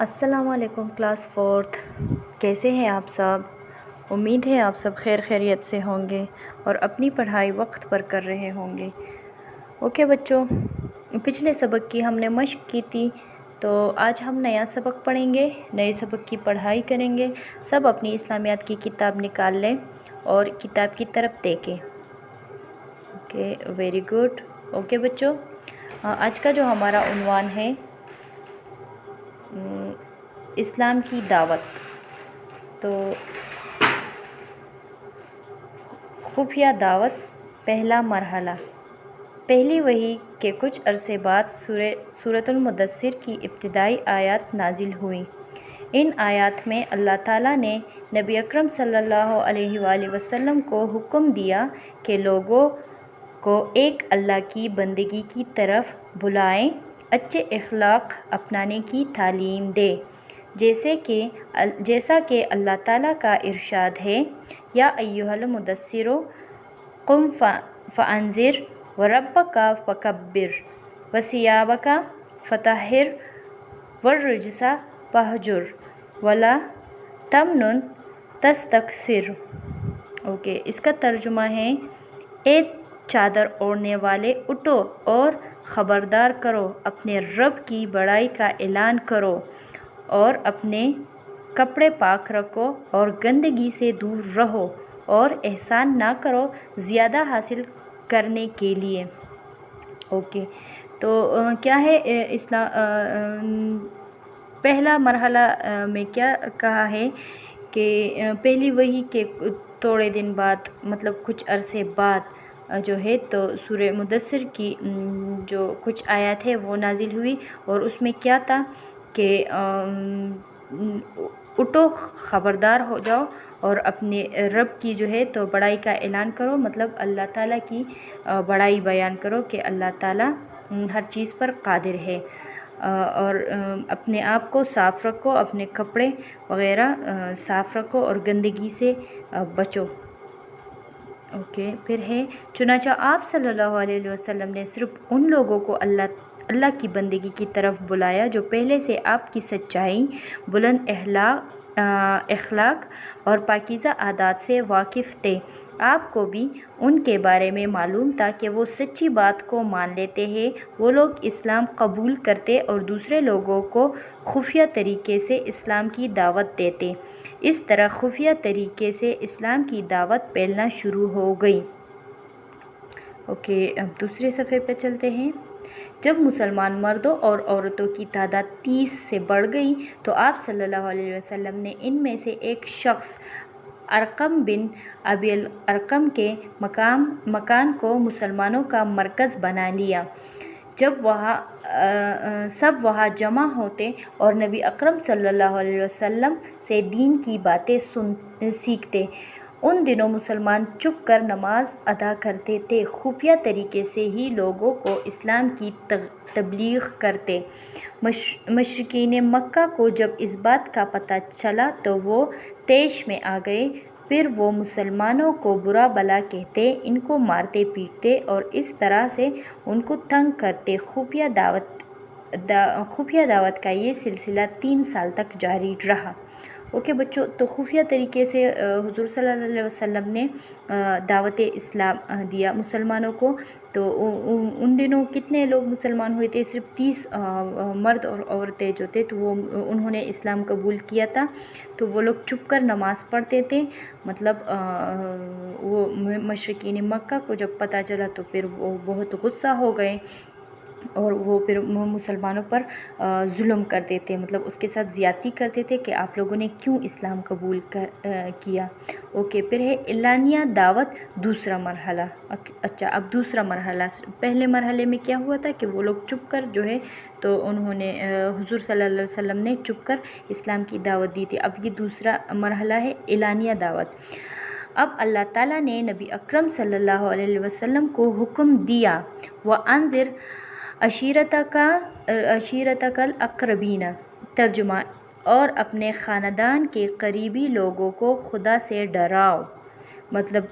السلام علیکم class fourth, کیسے ہیں آپ سب؟ امید ہے آپ سب خیر خیریت سے ہوں گے اور اپنی پڑھائی وقت پر کر رہے ہوں گے۔ اوکے بچوں، پچھلے سبق کی ہم نے مشق کی تھی، تو آج ہم نیا سبق پڑھیں گے، نئے سبق کی پڑھائی کریں گے۔ سب اپنی اسلامیات کی کتاب نکال لیں اور کتاب کی طرف دیکھیں۔ Okay, very good. اوکے بچوں، آج کا جو ہمارا عنوان ہے اسلام کی دعوت، تو خفیہ دعوت پہلا مرحلہ۔ پہلی وحی کے کچھ عرصے بعد سورۃ المدثر کی ابتدائی آیات نازل ہوئیں۔ ان آیات میں اللہ تعالیٰ نے نبی اکرم صلی اللہ علیہ وآلہ وسلم کو حکم دیا کہ لوگوں کو ایک اللہ کی بندگی کی طرف بلائیں، اچھے اخلاق اپنانے کی تعلیم دے، جیسا کہ اللہ تعالیٰ کا ارشاد ہے، یا ایھا المدثر قم فانذر وربک فکبر وثیابک فطہر والرجز فاہجر ولا تمنن تستکثر۔ اوکے، اس کا ترجمہ ہے، اے چادر اوڑھنے والے، اٹھو اور خبردار کرو، اپنے رب کی بڑائی کا اعلان کرو اور اپنے کپڑے پاک رکھو اور گندگی سے دور رہو اور احسان نہ کرو زیادہ حاصل کرنے کے لیے۔ اوکے، تو کیا ہے پہلا مرحلہ میں کیا کہا ہے کہ پہلی وحی کے تھوڑے دن بعد، مطلب کچھ عرصے بعد جو ہے، تو سورہ مدثر کی جو کچھ آیات ہے وہ نازل ہوئی، اور اس میں کیا تھا کہ اٹھو، خبردار ہو جاؤ اور اپنے رب کی جو ہے تو بڑائی کا اعلان کرو، مطلب اللہ تعالیٰ کی بڑائی بیان کرو کہ اللہ تعالیٰ ہر چیز پر قادر ہے، اور اپنے آپ کو صاف رکھو، اپنے کپڑے وغیرہ صاف رکھو اور گندگی سے بچو۔ اوکے، پھر ہے، چنانچہ آپ صلی اللہ علیہ وسلم نے صرف ان لوگوں کو اللہ کی بندگی کی طرف بلایا جو پہلے سے آپ کی سچائی، بلند اخلاق اور پاکیزہ عادات سے واقف تھے۔ آپ کو بھی ان کے بارے میں معلوم تھا کہ وہ سچی بات کو مان لیتے ہیں، وہ لوگ اسلام قبول کرتے اور دوسرے لوگوں کو خفیہ طریقے سے اسلام کی دعوت دیتے۔ اس طرح خفیہ طریقے سے اسلام کی دعوت پھیلنا شروع ہو گئی۔ اوکے، اب دوسرے صفحے پہ چلتے ہیں۔ جب مسلمان مردوں اور عورتوں کی تعداد 30 سے بڑھ گئی تو آپ صلی اللہ علیہ وسلم نے ان میں سے ایک شخص، ارقم بن ابی الارقم کے مکان کو مسلمانوں کا مرکز بنا لیا۔ جب سب وہاں جمع ہوتے اور نبی اکرم صلی اللہ علیہ وسلم سے دین کی باتیں سیکھتے۔ ان دنوں مسلمان چھپ کر نماز ادا کرتے تھے، خفیہ طریقے سے ہی لوگوں کو اسلام کی تبلیغ کرتے۔ مشرکین مکہ کو جب اس بات کا پتہ چلا تو وہ طیش میں آ گئے، پھر وہ مسلمانوں کو برا بھلا کہتے، ان کو مارتے پیٹتے اور اس طرح سے ان کو تنگ کرتے۔ خفیہ دعوت کا یہ سلسلہ 3 سال تک جاری رہا۔ اوکے بچوں، تو خفیہ طریقے سے حضور صلی اللہ علیہ وسلم نے دعوت اسلام دیا مسلمانوں کو۔ تو ان دنوں کتنے لوگ مسلمان ہوئے تھے؟ صرف 30 مرد اور عورتیں جو تھے، تو وہ انہوں نے اسلام قبول کیا تھا۔ تو وہ لوگ چھپ کر نماز پڑھتے تھے، مطلب وہ مشرکین مکہ کو جب پتہ چلا تو پھر وہ بہت غصہ ہو گئے اور وہ پھر مسلمانوں پر ظلم کرتے تھے، مطلب اس کے ساتھ زیادتی کرتے تھے کہ آپ لوگوں نے کیوں اسلام قبول کیا۔ اوکے، پھر ہے اعلانیہ دعوت، دوسرا مرحلہ۔ اچھا، اب دوسرا مرحلہ، پہلے مرحلے میں کیا ہوا تھا کہ وہ لوگ چھپ کر جو ہے تو انہوں نے حضور صلی اللہ علیہ وسلم نے چھپ کر اسلام کی دعوت دی تھی۔ اب یہ دوسرا مرحلہ ہے، اعلانیہ دعوت۔ اب اللہ تعالیٰ نے نبی اکرم صلی اللہ علیہ وسلم کو حکم دیا، وَأَنذِرْ عَشِيرَتَكَ الْأَقْرَبِينَ۔ ترجمہ، اور اپنے خاندان کے قریبی لوگوں کو خدا سے ڈراؤ۔ مطلب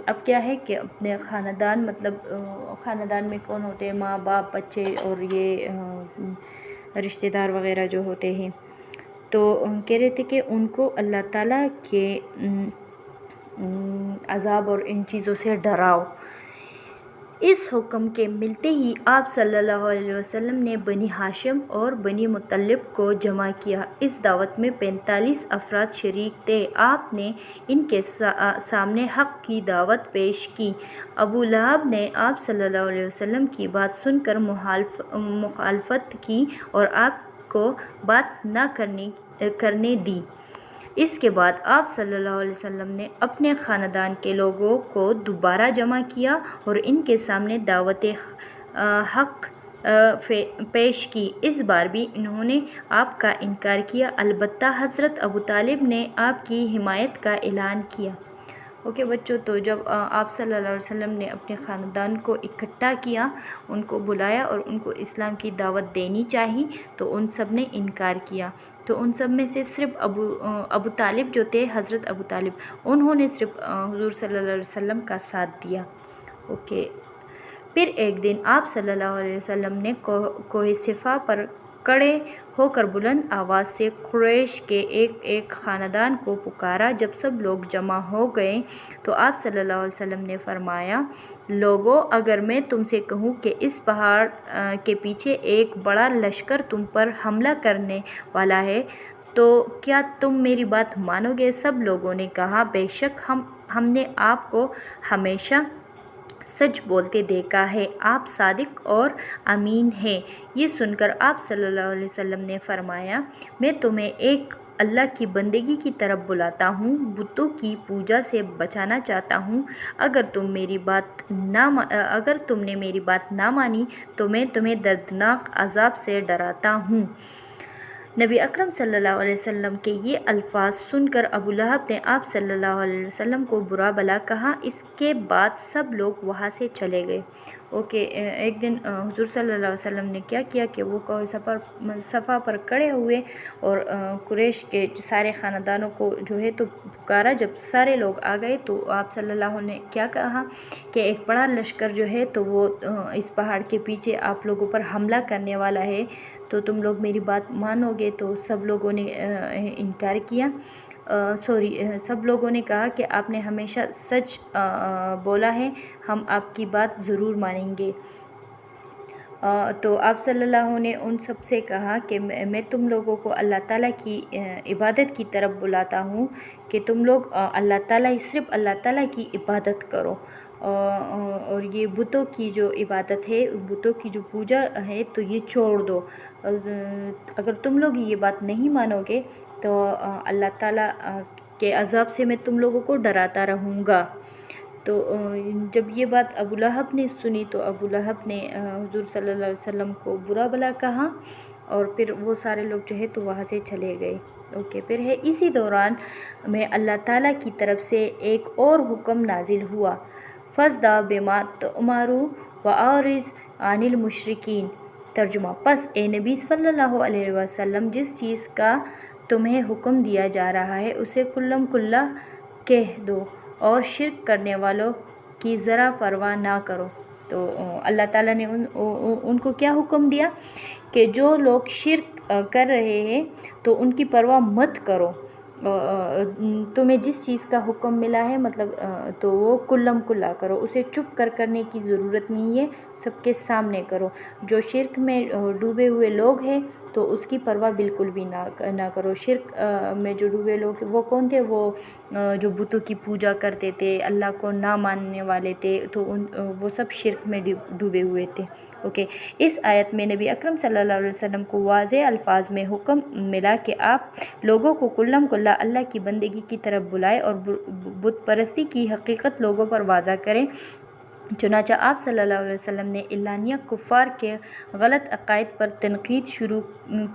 اب کیا ہے کہ اپنے خاندان، مطلب خاندان میں کون ہوتے ہیں؟ ماں باپ، بچے اور یہ رشتہ دار وغیرہ جو ہوتے ہیں، تو کہہ رہے تھے کہ ان کو اللہ تعالیٰ کے عذاب اور ان چیزوں سے ڈراؤ۔ اس حکم کے ملتے ہی آپ صلی اللہ علیہ وسلم نے بنی ہاشم اور بنی مطلب کو جمع کیا۔ اس دعوت میں 45 افراد شریک تھے۔ آپ نے ان کے سامنے حق کی دعوت پیش کی۔ ابو لہب نے آپ صلی اللہ علیہ وسلم کی بات سن کر مخالفت کی اور آپ کو بات نہ کرنے دی۔ اس کے بعد آپ صلی اللہ علیہ وسلم نے اپنے خاندان کے لوگوں کو دوبارہ جمع کیا اور ان کے سامنے دعوت حق پیش کی۔ اس بار بھی انہوں نے آپ کا انکار کیا، البتہ حضرت ابو طالب نے آپ کی حمایت کا اعلان کیا۔ اوکے بچوں، تو جب آپ صلی اللہ علیہ وسلم نے اپنے خاندان کو اکٹھا کیا، ان کو بلایا اور ان کو اسلام کی دعوت دینی چاہی، تو ان سب نے انکار کیا۔ تو ان سب میں سے صرف ابو طالب جو تھے، حضرت ابو طالب، انہوں نے صرف حضور صلی اللہ علیہ وسلم کا ساتھ دیا۔ اوکے، پھر ایک دن آپ صلی اللہ علیہ وسلم نے کوہ صفا پر کھڑے ہو کر بلند آواز سے قریش کے ایک خاندان کو پکارا۔ جب سب لوگ جمع ہو گئے تو آپ صلی اللہ علیہ وسلم نے فرمایا، لوگو، اگر میں تم سے کہوں کہ اس پہاڑ کے پیچھے ایک بڑا لشکر تم پر حملہ کرنے والا ہے تو کیا تم میری بات مانو گے؟ سب لوگوں نے کہا، بے شک ہم نے آپ کو ہمیشہ سچ بولتے دیکھا ہے، آپ صادق اور امین ہیں۔ یہ سن کر آپ صلی اللہ علیہ وسلم نے فرمایا، میں تمہیں ایک اللہ کی بندگی کی طرف بلاتا ہوں، بتوں کی پوجا سے بچانا چاہتا ہوں۔ اگر تم نے میری بات نہ مانی تو میں تمہیں دردناک عذاب سے ڈراتا ہوں۔ نبی اکرم صلی اللہ علیہ وسلم کے یہ الفاظ سن کر ابو لہب نے آپ صلی اللہ علیہ وسلم کو برا بھلا کہا۔ اس کے بعد سب لوگ وہاں سے چلے گئے۔ اوکے، ایک دن حضور صلی اللہ علیہ وسلم نے کیا کیا کہ وہ کوہ صفا پر کھڑے ہوئے اور قریش کے سارے خاندانوں کو جو ہے تو پکارا۔ جب سارے لوگ آ گئے تو آپ صلی اللہ نے کیا کہا کہ ایک بڑا لشکر جو ہے تو وہ اس پہاڑ کے پیچھے آپ لوگوں پر حملہ کرنے والا ہے، تو تم لوگ میری بات مانو گے؟ تو سب لوگوں نے انکار کیا، سب لوگوں نے کہا کہ آپ نے ہمیشہ سچ بولا ہے، ہم آپ کی بات ضرور مانیں گے۔ تو آپ صلی اللہ نے ان سب سے کہا کہ میں تم لوگوں کو اللہ تعالیٰ کی عبادت کی طرف بلاتا ہوں کہ تم لوگ صرف اللہ تعالیٰ کی عبادت کرو، اور یہ بتوں کی جو عبادت ہے، بتوں کی جو پوجا ہے، تو یہ چھوڑ دو۔ اگر تم لوگ یہ بات نہیں مانو گے تو اللہ تعالیٰ کے عذاب سے میں تم لوگوں کو ڈراتا رہوں گا۔ تو جب یہ بات ابو لہب نے سنی تو ابو لہب نے حضور صلی اللہ علیہ وسلم کو برا بھلا کہا اور پھر وہ سارے لوگ جو ہے تو وہاں سے چلے گئے۔ اوکے، پھر ہے اسی دوران میں اللہ تعالیٰ کی طرف سے ایک اور حکم نازل ہوا، فَاصْدَعْ بِمَا تُؤْمَرُ وَأَعْرِضْ عَنِ الْمُشْرِكِينَ۔ ترجمہ، پس اے نبی صلی اللہ علیہ وسلم، جس چیز کا تمہیں حکم دیا جا رہا ہے اسے کلم کلا کہہ دو اور شرک کرنے والوں کی ذرا پرواہ نہ کرو۔ تو اللہ تعالیٰ نے ان کو کیا حکم دیا کہ جو لوگ شرک کر رہے ہیں تو ان کی پرواہ مت کرو، تمہیں جس چیز کا حکم ملا ہے مطلب تو وہ کلم کلا کرو، اسے چپ کر کرنے کی ضرورت نہیں ہے، سب کے سامنے کرو۔ جو شرک میں ڈوبے ہوئے لوگ ہیں تو اس کی پرواہ بالکل بھی نہ کرو۔ شرک میں جو ڈوبے لوگ وہ کون تھے؟ وہ جو بتوں کی پوجا کرتے تھے، اللہ کو نہ ماننے والے تھے، تو وہ سب شرک میں ڈوبے ہوئے تھے۔ اوکے، اس آیت میں نبی اکرم صلی اللہ علیہ وسلم کو واضح الفاظ میں حکم ملا کہ آپ لوگوں کو کلم کلا اللہ کی بندگی کی طرف بلائیں اور بت پرستی کی حقیقت لوگوں پر واضح کریں۔ چنانچہ آپ صلی اللہ علیہ وسلم نے اعلانیہ کفار کے غلط عقائد پر تنقید شروع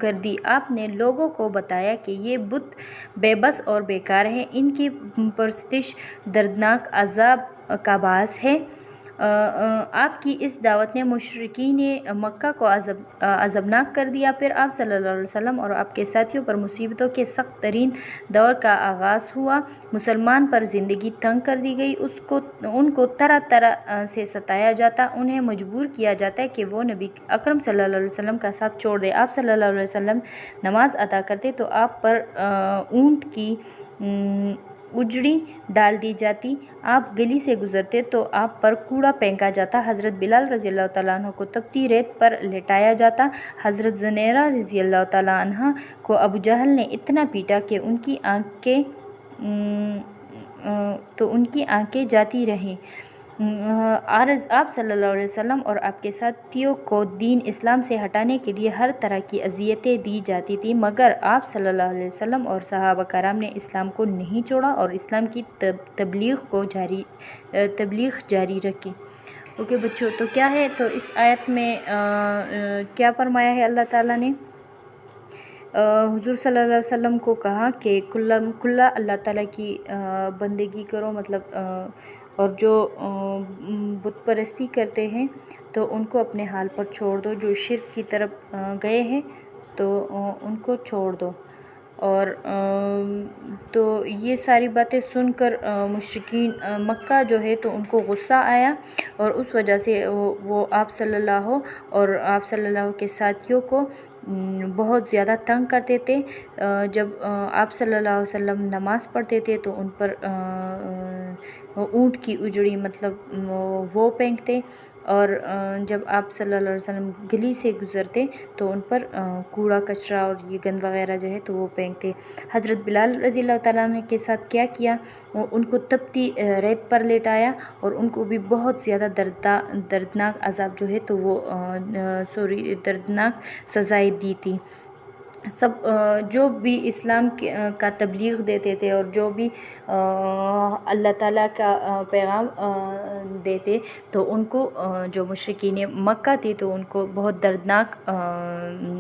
کر دی۔ آپ نے لوگوں کو بتایا کہ یہ بت بے بس اور بیکار ہیں، ان کی پرستش دردناک عذاب کا باعث ہے، آپ کی اس دعوت نے مشرکین مکہ کو عذابناک کر دیا۔ پھر آپ صلی اللہ علیہ وسلم اور آپ کے ساتھیوں پر مصیبتوں کے سخت ترین دور کا آغاز ہوا۔ مسلمان پر زندگی تنگ کر دی گئی، ان کو طرح طرح سے ستایا جاتا، انہیں مجبور کیا جاتا کہ وہ نبی اکرم صلی اللہ علیہ وسلم کا ساتھ چھوڑ دیں۔ آپ صلی اللہ علیہ وسلم نماز ادا کرتے تو آپ پر اونٹ کی اجڑی ڈال دی جاتی، آپ گلی سے گزرتے تو آپ پر کوڑا پھینکا جاتا، حضرت بلال رضی اللہ تعالیٰ عنہ کو تپتی ریت پر لٹایا جاتا، حضرت زنیرہ رضی اللہ تعالیٰ عنہ کو ابو جہل نے اتنا پیٹا کہ ان کی آنکھیں جاتی رہیں۔ آپ صلی اللہ علیہ وسلم اور آپ کے ساتھیوں کو دین اسلام سے ہٹانے کے لیے ہر طرح کی اذیتیں دی جاتی تھیں، مگر آپ صلی اللہ علیہ وسلم اور صحابہ کرام نے اسلام کو نہیں چھوڑا اور اسلام کی تبلیغ جاری رکھی۔ اوکے بچوں، تو کیا ہے، تو اس آیت میں کیا فرمایا ہے اللہ تعالیٰ نے؟ حضور صلی اللہ علیہ وسلم کو کہا کہ کلا اللہ تعالیٰ کی بندگی کرو، مطلب اور جو بت پرستی کرتے ہیں تو ان کو اپنے حال پر چھوڑ دو، جو شرک کی طرف گئے ہیں تو ان کو چھوڑ دو۔ اور تو یہ ساری باتیں سن کر مشرکین مکہ جو ہے تو ان کو غصہ آیا، اور اس وجہ سے وہ آپ صلی اللہ کے ساتھیوں کو بہت زیادہ تنگ کرتے تھے۔ جب آپ صلی اللہ علیہ وسلم نماز پڑھتے تھے تو ان پر اونٹ کی اجڑی مطلب وہ پھینکتے، اور جب آپ صلی اللہ علیہ وسلم گلی سے گزرتے تو ان پر کوڑا کچرا اور یہ گند وغیرہ جو ہے تو وہ پھینکتے۔ حضرت بلال رضی اللہ تعالیٰ عنہ کے ساتھ کیا کیا، ان کو تپتی ریت پر لٹایا اور ان کو بھی بہت زیادہ دردناک عذاب جو ہے تو وہ دردناک سزائیں دی تھی۔ سب جو بھی اسلام کا تبلیغ دیتے تھے اور جو بھی اللہ تعالیٰ کا پیغام دیتے تو ان کو جو مشرکین مکہ تھے تو ان کو بہت دردناک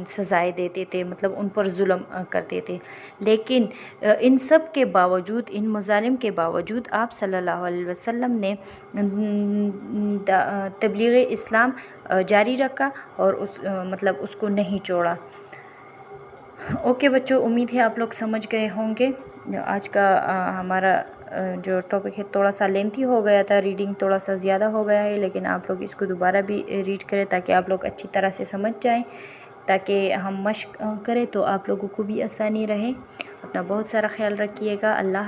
سزائیں دیتے تھے، مطلب ان پر ظلم کرتے تھے۔ لیکن ان سب کے باوجود، ان مظالم کے باوجود آپ صلی اللہ علیہ وسلم نے تبلیغ اسلام جاری رکھا اور اس کو نہیں چھوڑا۔ اوکے بچوں، امید ہے آپ لوگ سمجھ گئے ہوں گے۔ آج کا ہمارا جو ٹاپک ہے تھوڑا سا لینتھی ہو گیا تھا، ریڈنگ تھوڑا سا زیادہ ہو گیا ہے، لیکن آپ لوگ اس کو دوبارہ بھی ریڈ کریں تاکہ آپ لوگ اچھی طرح سے سمجھ جائیں، تاکہ ہم مشق کریں تو آپ لوگوں کو بھی آسانی رہے۔ اپنا بہت سارا خیال رکھیے گا۔ اللہ